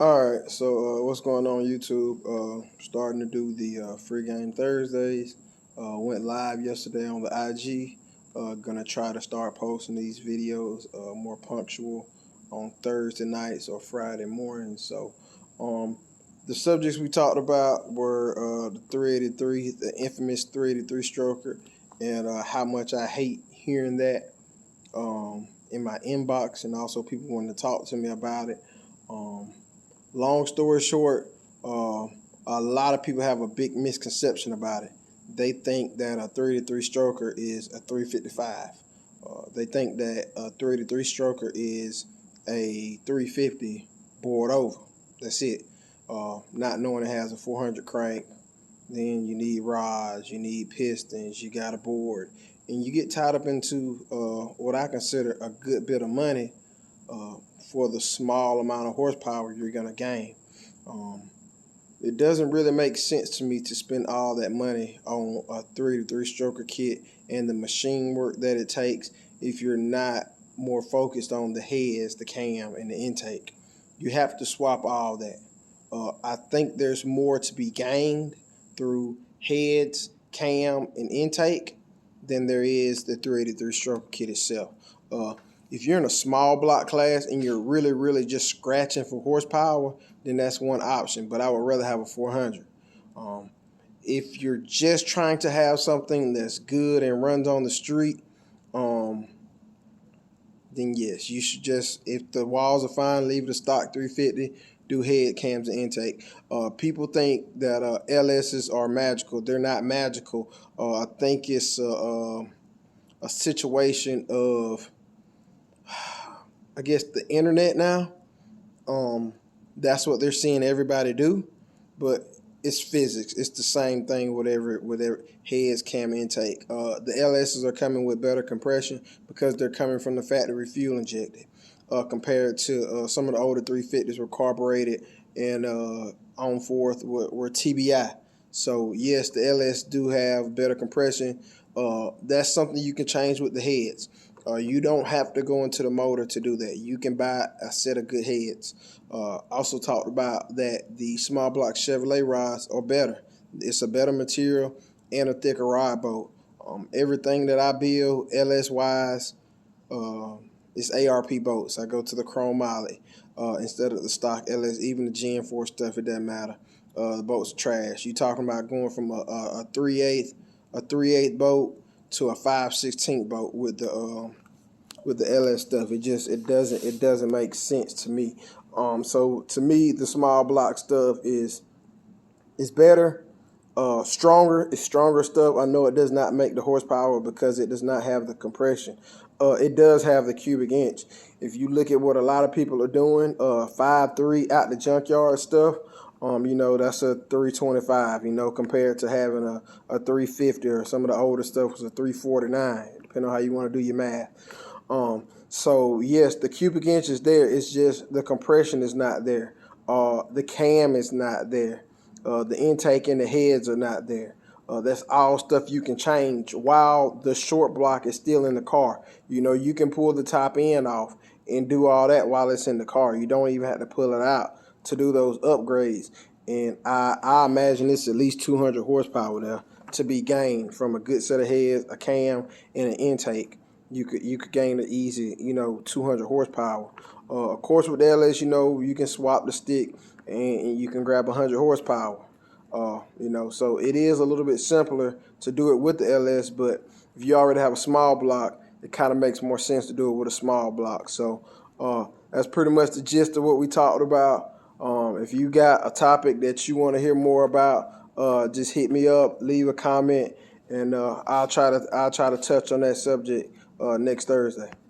All right, so what's going on YouTube? Starting to do the free game Thursdays. Went live yesterday on the IG. Gonna try to start posting these videos more punctual on Thursday nights or Friday mornings. So, the subjects we talked about were the 383, the infamous 383 stroker, and how much I hate hearing that in my inbox, and also people wanting to talk to me about it. Um, Long story short, a lot of people have a big misconception about it. They think that a 383 stroker is a 355. They think that a 383 stroker is a 350 bored over. That's it. Not knowing it has a 400 crank. Then you need rods, you need pistons, you got a board, and you get tied up into what I consider a good bit of money uh, for the small amount of horsepower you're going to gain. Um, it doesn't really make sense to me to spend all that money on a 3-3 stroker kit and the machine work that it takes if you're not more focused on the heads, the cam, and the intake. You have to swap all that. I think there's more to be gained through heads, cam, and intake than there is the 383 stroker kit itself. If you're in a small block class and you're really just scratching for horsepower, then that's one option. But I would rather have a 400. If you're just trying to have something that's good and runs on the street, then yes, you should just, if the walls are fine, leave it a stock 350. Do head cams and intake. People think that LSs are magical. They're not magical. I think it's a situation of, I guess, the internet now. That's what they're seeing everybody do, but it's physics. It's the same thing, whatever heads, cam, intake. The LSs are coming with better compression because they're coming from the factory fuel injected, compared to some of the older 350s were carbureted and on forth were TBI. So yes, the LS do have better compression. That's something you can change with the heads. You don't have to go into the motor to do that. You can buy a set of good heads. Also talked about that the small block Chevrolet rods are better. It's a better material and a thicker rod bolt. Everything that I build LS wise, it's ARP bolts. I go to the chrome moly instead of the stock LS. Even the Gen 4 stuff, it doesn't matter. The bolts are trash. You talking about going from a 3/8 bolt to a 5/16 bolt with the LS stuff. It doesn't make sense to me. So to me, the small block stuff is better, stronger. It's stronger stuff. I know it does not make the horsepower because it does not have the compression. It does have the cubic inch. If you look at what a lot of people are doing, 5.3 out the junkyard stuff, that's a 325, compared to having a 350, or some of the older stuff was a 349, depending on how you want to do your math. So yes, the cubic inch is there. It's just the compression is not there. The cam is not there. The intake and the heads are not there. That's all stuff you can change while the short block is still in the car. You can pull the top end off and do all that while it's in the car. You don't even have to pull it out to do those upgrades. And I imagine it's at least 200 horsepower there to be gained from a good set of heads, a cam, and an intake. You could gain an easy 200 horsepower. Of course, with the LS, you can swap the stick and you can grab 100 horsepower. So it is a little bit simpler to do it with the LS, but if you already have a small block, it kind of makes more sense to do it with a small block. So that's pretty much the gist of what we talked about. If you got a topic that you want to hear more about, just hit me up, leave a comment, and I'll try to touch on that subject next Thursday.